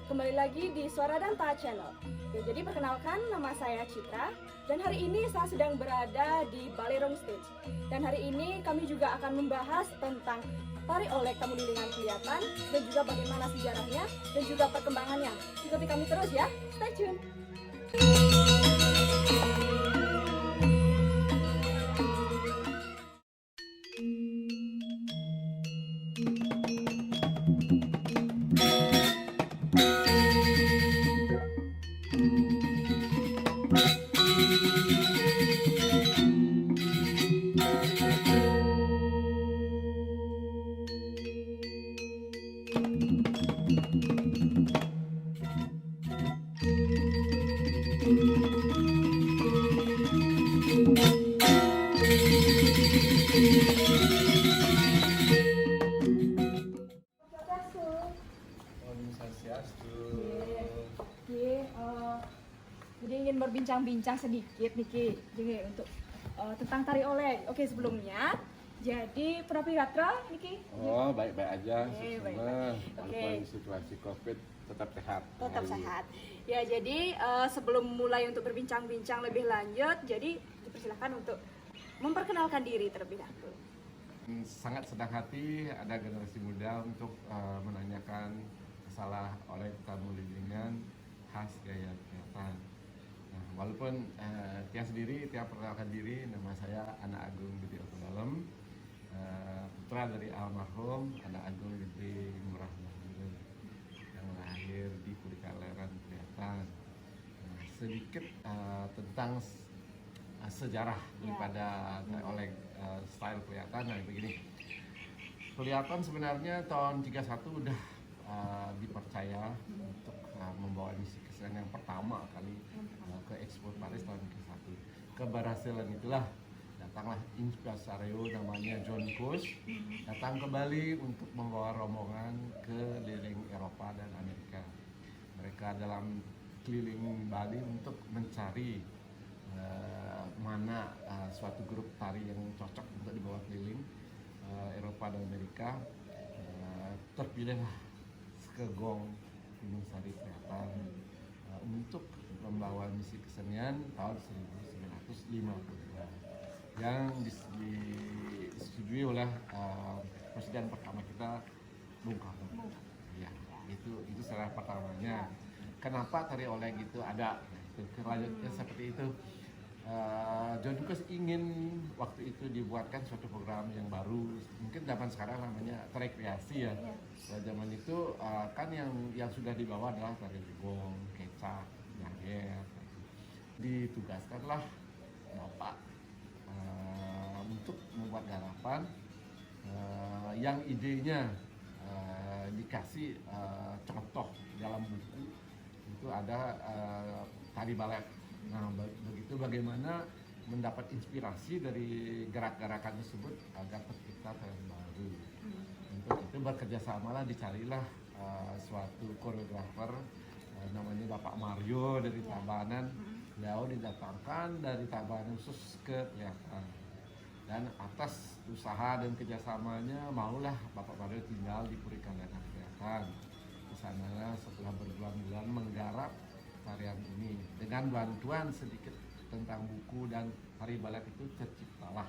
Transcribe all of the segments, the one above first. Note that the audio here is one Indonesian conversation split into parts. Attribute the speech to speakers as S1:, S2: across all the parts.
S1: Kembali lagi di Suara dan Taat Channel. Oke, jadi perkenalkan, nama saya Citra dan hari ini saya sedang berada di Balerong Stage. Dan hari ini kami juga akan membahas tentang tari olek tamu lilingan kelihatan dan juga bagaimana sejarahnya dan juga perkembangannya. Ikuti kami terus ya, stay tune.
S2: Om Swastiastu.
S1: Jadi ingin berbincang-bincang sedikit Niki jadi untuk tentang tari olek. Oke, sebelumnya jadi Prof. Gatra Niki
S2: Oh, baik-baik aja.
S1: Oke,
S2: Semua
S1: baik-baik.
S2: walaupun situasi COVID tetap sehat.
S1: tetap
S2: Baik.
S1: sehat. Ya, jadi sebelum mulai untuk berbincang-bincang lebih lanjut, jadi dipersilakan untuk memperkenalkan diri terlebih dahulu.
S2: Sangat senang hati ada generasi muda untuk menanyakan masalah oleh tamu lilingan khas gaya kelihatan. Nah, walaupun Tia sendiri, Tia perkenalkan diri, nama saya Anak Agung Gede Dalem, putra dari almarhum Anak Agung Gede Murah Mahmud yang lahir di Purikaleran kelihatan. Nah, sedikit tentang sejarah daripada oleh style kelihatan. Nah, begini, kelihatan sebenarnya tahun 31 udah dipercaya untuk membawa misi kesenian yang pertama kali ke Expo Paris tahun ke-1. Keberhasilan itulah datanglah impresario namanya John Kush datang ke Bali untuk membawa rombongan ke keliling Eropa dan Amerika. Mereka dalam keliling Bali untuk mencari mana suatu grup tari yang cocok untuk dibawa keliling Eropa dan Amerika. Terpilihlah Skegong Gunung Sari Kelihatan untuk membawa misi kesenian tahun 1952 yang disetujui oleh presiden pertama kita Bung Karno. Ya, itu secara pertamanya. Kenapa tari oleng itu ada? Kelanjutnya seperti itu. John Kush ingin waktu itu dibuatkan suatu program yang baru, mungkin zaman sekarang namanya rekreasi ya. Pada zaman itu kan yang sudah dibawa adalah tari legong, kecak, nyager. Ditugaskanlah Bapak untuk membuat garapan yang idenya dikasih contoh dalam buku itu ada tari balet. Nah, begitu bagaimana mendapat inspirasi dari gerak-gerakan tersebut agar tercipta tren baru. Untuk itu bekerjasamalah dicarilah suatu koreografer namanya Bapak Mario dari Tabanan. Beliau didatangkan dari Tabanan khusus ke kelihatan. Dan atas usaha dan kerjasamanya maulah Bapak Mario tinggal di Purikaleran kelihatan. Di sana setelah berbulan-bulan menggarap tarian ini dengan bantuan sedikit tentang buku dan tari balet itu terciptalah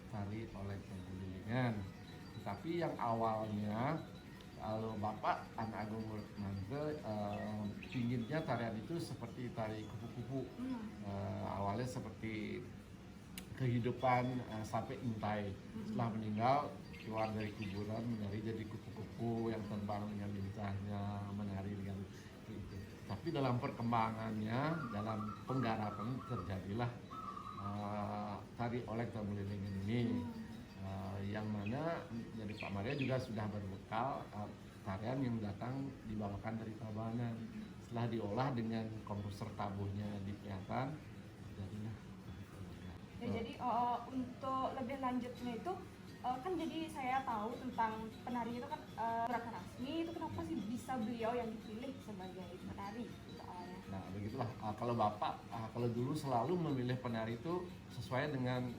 S2: tari oleh lilingan. Tetapi yang awalnya kalau Bapak Anak Agung Mangke pinginnya tarian itu seperti tari kupu-kupu. Awalnya seperti kehidupan sampai intai. Setelah meninggal keluar dari kuburan menari jadi kupu-kupu yang terbang dengan lincahnya, menari dengan itu. Tapi dalam perkembangannya, dalam penggarapan terjadilah tari olek tamu lilingan ini, yang mana dari Pak Maria juga sudah berbekal tarian yang datang dibawakan dari Tabanan. Setelah diolah dengan komposer tabuhnya di kelihatan, jadilah.
S1: Ya, jadi untuk lebih lanjutnya itu kan jadi saya tahu tentang penari itu kan gerakan rasmi itu kenapa sih bisa beliau yang dipilih sebagai penari gitu awalnya?
S2: Nah begitulah, kalau Bapak kalau dulu selalu memilih penari itu sesuai dengan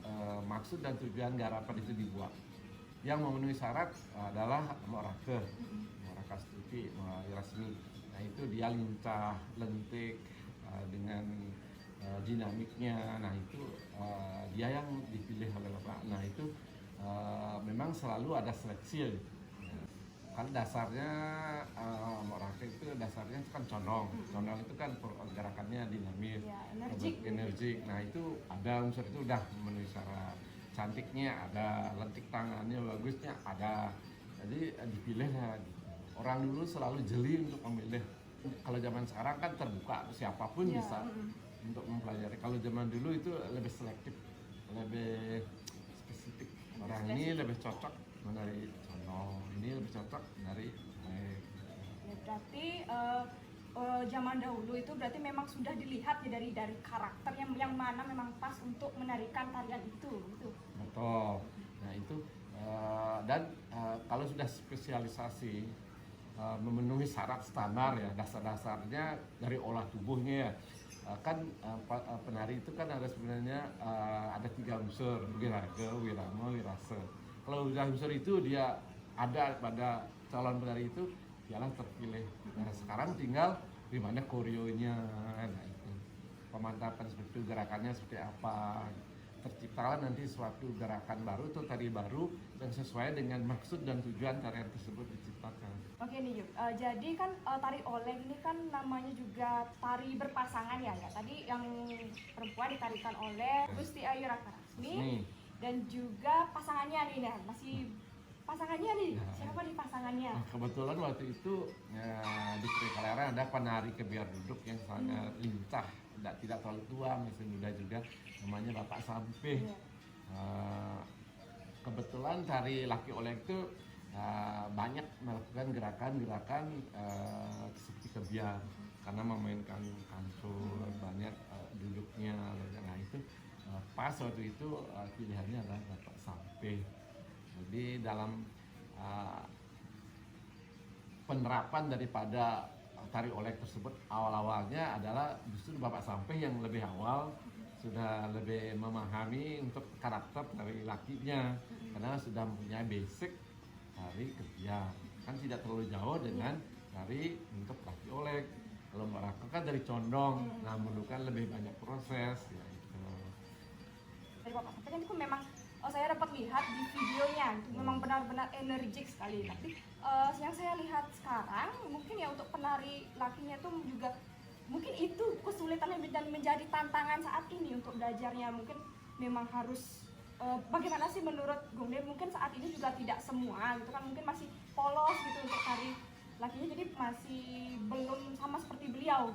S2: maksud dan tujuan garapan itu dibuat. Yang memenuhi syarat adalah Morake Stuti, rasmi. Nah itu dia lincah, lentik dengan dinamiknya. Nah itu dia yang dipilih oleh Bapak. Nah itu memang selalu ada seleksi. Kan dasarnya Morake itu dasarnya kan condong. Condong itu kan gerakannya dinamis,
S1: Ya, energik.
S2: energik. Nah itu ada unsur itu udah memenuhi syarat. Cantiknya ada, lentik tangannya bagusnya ada. Jadi dipilih lah. Orang dulu selalu jeli untuk memilih. Kalau zaman sekarang kan terbuka, siapapun
S1: Ya,
S2: bisa untuk mempelajari. Kalau zaman dulu itu lebih selektif, lebih spesifik. Orang ini lebih cocok menari condong, ini lebih cocok menari Malek.
S1: Ya, berarti zaman dahulu itu berarti memang sudah dilihat ya dari karakter yang mana memang pas untuk menarikan tarian itu gitu.
S2: Betul. Nah itu dan kalau sudah spesialisasi memenuhi syarat standar ya, dasar-dasarnya dari olah tubuhnya ya. Kan penari itu kan ada sebenarnya ada 3 unsur, wiraga, wirama, wirase. Kalau udah unsur itu dia ada pada calon penari itu, dialah terpilih. Nah sekarang tinggal di mana koreonya, nah itu pemantapan seperti itu, gerakannya seperti apa. Terciptalah nanti suatu gerakan baru atau tari baru yang sesuai dengan maksud dan tujuan tarian tersebut diciptakan.
S1: Oke nih Yuk, jadi kan tari oleng ini kan namanya juga tari berpasangan ya. Tadi yang perempuan ditarikan oleh Gusti Ayu Raka Rasmi dan juga pasangannya nih, nah masih pasangannya nih, siapa nih pasangannya?
S2: Nah, kebetulan waktu itu di Sri Kalera ada penari kebiar duduk yang sangat lincah, tidak terlalu tua, masih muda juga, namanya Bapak Sampeh. Kebetulan tari laki oleng itu banyak melakukan gerakan-gerakan seperti kebiar karena memainkan kantor, banyak duduknya. Nah itu pas waktu itu pilihannya adalah Bapak Sampeh. Jadi dalam penerapan daripada tari oleng tersebut awal-awalnya adalah justru Bapak Sampeh yang lebih awal sudah lebih memahami untuk karakter tari lakinya karena sudah mempunyai basic tari kebiar, kan tidak terlalu jauh dengan tari untuk laki oleng. Kalau Mbak Raka kan dari condong, nah memerlukan lebih banyak proses ya itu.
S1: Dari Bapak Sampeh kan itu memang saya dapat lihat di videonya itu memang benar-benar energik sekali. Tapi yang saya lihat sekarang mungkin ya untuk penari lakinya itu juga mungkin itu kesulitan dan menjadi tantangan saat ini untuk belajarnya. Mungkin memang harus bagaimana sih menurut Gongde, mungkin saat ini juga tidak semua gitu kan, mungkin masih polos gitu untuk tari lakinya, jadi masih belum sama seperti beliau.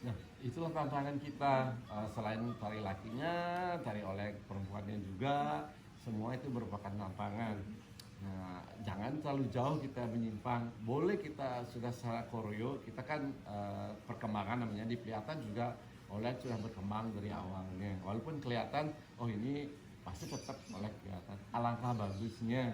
S2: Nah, itulah tantangan kita. Selain tari lakinya, tari oleh perempuannya juga, semua itu merupakan tantangan. Nah, jangan terlalu jauh kita menyimpang. Boleh kita sudah secara koreo, kita kan perkembangan namanya di kelihatan juga oleh sudah berkembang dari awalnya. Walaupun kelihatan, oh ini pasti tetap oleh kelihatan. Alangkah bagusnya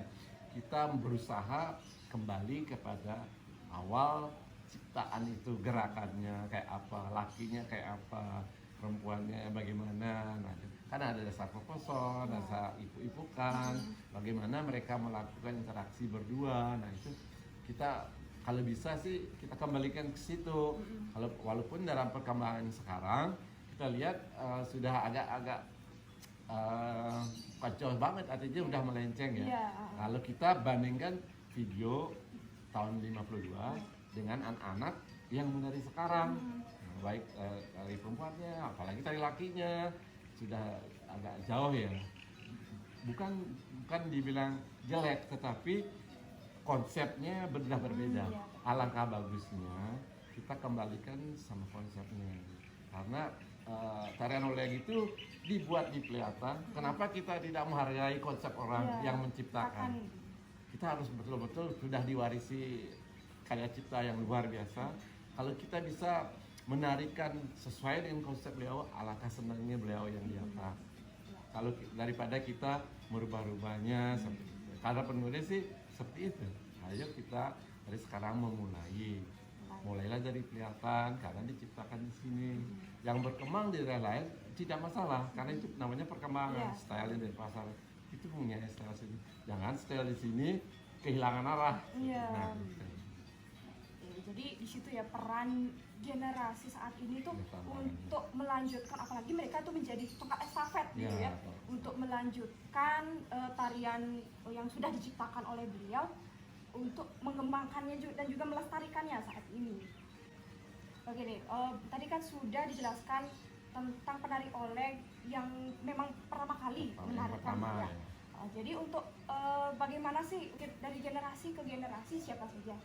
S2: kita berusaha kembali kepada awal ciptaan itu, gerakannya kayak apa, lakinya kayak apa, perempuannya bagaimana. Nah, kan ada dasar proposal, dasar ipu-ipukan, bagaimana mereka melakukan interaksi berdua. Nah itu kita kalau bisa sih kita kembalikan ke situ. Kalau walaupun dalam perkembangan sekarang kita lihat sudah agak-agak kacau banget, artinya udah melenceng ya. Kalau kita bandingkan video tahun 52 dengan anak-anak yang menari sekarang, baik tari perempuannya, apalagi tari lakinya sudah agak jauh ya. Bukan dibilang jelek, tetapi konsepnya sudah berbeda. Alangkah bagusnya kita kembalikan sama konsepnya, karena tarian oleng itu dibuat di kelihatan. Kenapa kita tidak menghargai konsep orang yang menciptakan? Kita harus betul-betul sudah diwarisi karya cipta yang luar biasa. Kalau kita bisa menarikan sesuai dengan konsep beliau, alangkah senangnya beliau yang di atas. Kalau daripada kita merubah-rubahnya seperti itu. Karena penulis sih seperti itu. Ayo kita dari sekarang mulailah dari kelihatan karena diciptakan di sini. Yang berkembang di daerah lain tidak masalah karena itu namanya perkembangan. Style dari pasar itu punya style sini. Jangan style di sini kehilangan arah. Nah,
S1: jadi di situ ya peran generasi saat ini tuh
S2: Betul.
S1: untuk melanjutkan, apalagi mereka tuh menjadi tongkat estafet gitu ya,
S2: betul.
S1: untuk melanjutkan tarian yang sudah diciptakan oleh beliau, untuk mengembangkannya dan juga melestarikannya saat ini. Oke nih, tadi kan sudah dijelaskan tentang penari Oleg yang memang pertama kali
S2: Yang
S1: menarikan
S2: pertama,
S1: ya.
S2: ya.
S1: Jadi untuk bagaimana sih dari generasi ke generasi siapa saja?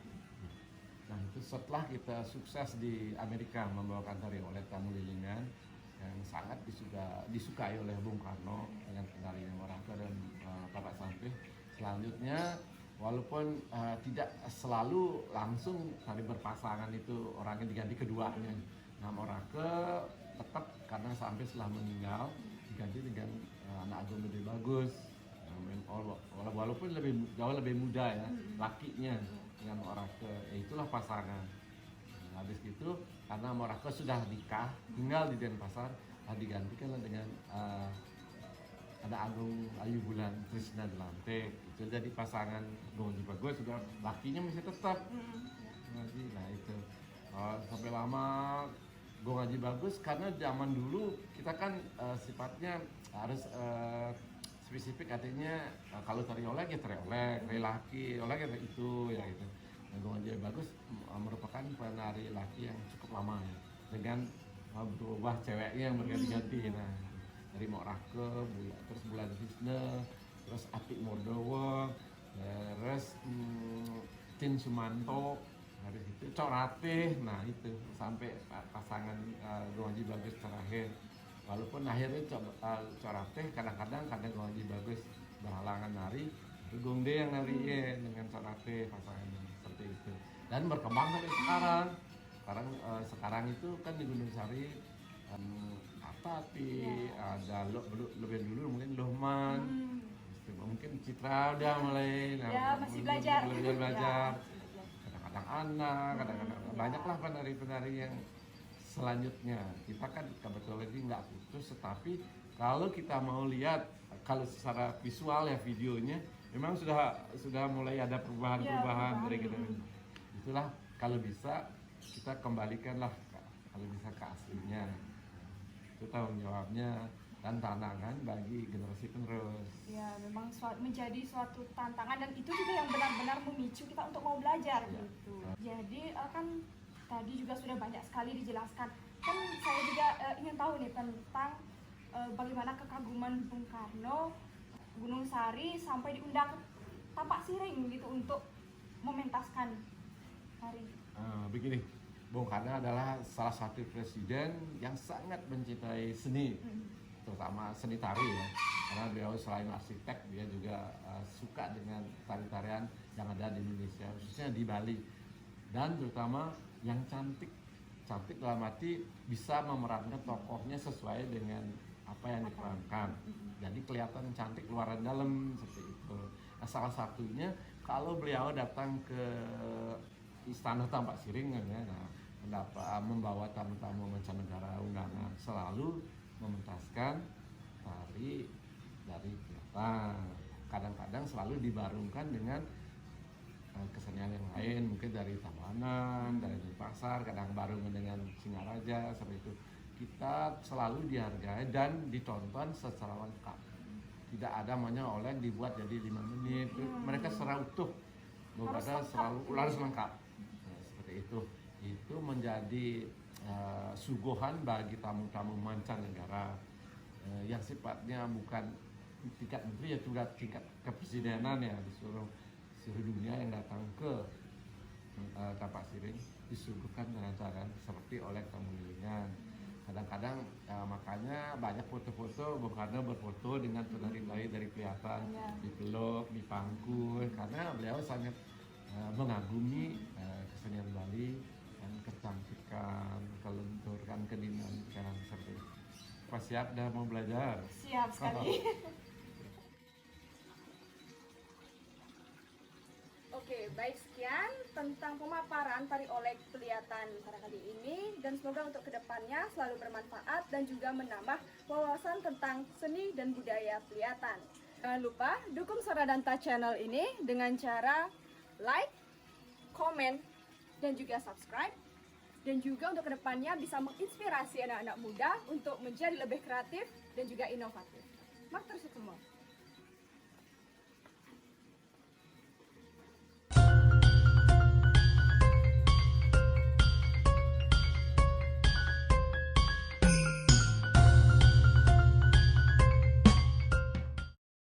S2: Nah itu setelah kita sukses di Amerika membawakan tari oleh tamu lilingan yang sangat disukai oleh Bung Karno dengan penarinya Moraka dan Bapak Sampih. Selanjutnya walaupun tidak selalu langsung tari berpasangan itu orangnya diganti keduanya. Nah Moraka tetap karena Sampih setelah meninggal diganti dengan anak Agung Gede Bagus. Walaupun jauh lebih muda ya lakinya dengan Moraka, itulah pasangan. Nah, habis itu karena Moraka sudah nikah tinggal di Denpasar, digantikan dengan ada Agung Ayu Bulan Krishna Delantik, itu jadi pasangan Gong Haji Bagus, sudah lakinya masih tetap. Nah itu sampai lama Gong Haji Bagus, karena zaman dulu kita kan sifatnya harus spesifik, artinya kalau tari Oleg ya tari Oleg, tari laki Oleg ya itu ya gitu. Nah, Gong Haji Bagus merupakan penari laki yang cukup lama ya, dengan berubah ceweknya yang berganti-ganti. Nah dari Morake, terus Bulan Krishna, terus Atik Mordowo, terus Tin Sumanto, dari itu Cok Ratih. Nah itu sampai pasangan Gong Haji Bagus terakhir. Walaupun akhirnya Cok Ratih kadang-kadang Gong Haji Bagus berhalangan nari, itu Gong De yang nariin dengan Cok Ratih pasangannya, seperti itu. Dan berkembang sampai sekarang. Sekarang itu kan di Gunung Sari Tati, ada lebih dulu mungkin Lohman, mungkin Citra udah mulai
S1: masih belajar.
S2: Kadang-kadang Ana, kadang-kadang banyaklah penari-penari yang selanjutnya. Kita kan kebetulan ini nggak putus, tetapi kalau kita mau lihat, kalau secara visual ya videonya, memang sudah mulai ada perubahan dari generasi. Itulah kalau bisa kita kembalikanlah kalau bisa ke aslinya. Itu tanggung jawabnya dan tantangan bagi generasi penerus.
S1: Ya, memang menjadi suatu tantangan, dan itu juga yang benar-benar memicu kita untuk mau belajar gitu. Jadi kan tadi juga sudah banyak sekali dijelaskan. Kan saya juga ingin tahu nih tentang bagaimana kekaguman Bung Karno Gunung Sari sampai diundang Tapak Siring gitu untuk mementaskan hari.
S2: Begini, Bung Karno adalah salah satu presiden yang sangat mencintai seni, terutama seni tari ya. Karena beliau selain arsitek, dia juga suka dengan tari-tarian yang ada di Indonesia, khususnya di Bali. Dan terutama yang cantik dalam arti bisa memerankan tokohnya sesuai dengan apa yang diperankan. Jadi kelihatan cantik luar dan dalam seperti itu. Nah, salah satunya kalau beliau datang ke Istana Tapak Siring ya, membawa tamu-tamu mancanegara undangan, selalu mementaskan tari dari Kelapa. Kadang-kadang selalu dibarungkan dengan kesenian yang lain, mungkin dari Tabanan, dari Denpasar, kadang barengan dengan Singaraja, seperti itu. Kita selalu dihargai dan ditonton secara lengkap. Tidak ada Oleh dibuat jadi 5 menit. Mereka secara utuh, harus lengkap. Nah, seperti itu. Itu menjadi suguhan bagi tamu-tamu mancanegara yang sifatnya bukan tingkat menteri, ya juga tingkat kepresidenan ya, disuruh seluruh dunia yang datang ke Tapak Siring disuguhkan dengan cara seperti oleh tamu lilingan. Kadang-kadang makanya banyak foto-foto Bung Karno berfoto dengan penari-penari dari kelihatan dipeluk, dipangkul, karena beliau sangat mengagumi kesenian Bali dan kecantikan, kelenturan, kedinamikan seperti itu. Pas siap dah mau belajar?
S1: Siap sekali. Oke, baik, sekian tentang pemaparan tari Oleg Pelihatan pada kali ini, dan semoga untuk kedepannya selalu bermanfaat dan juga menambah wawasan tentang seni dan budaya Pelihatan. Jangan lupa dukung Soradanta channel ini dengan cara like, komen, dan juga subscribe. Dan juga untuk kedepannya bisa menginspirasi anak-anak muda untuk menjadi lebih kreatif dan juga inovatif. Mak terus semua.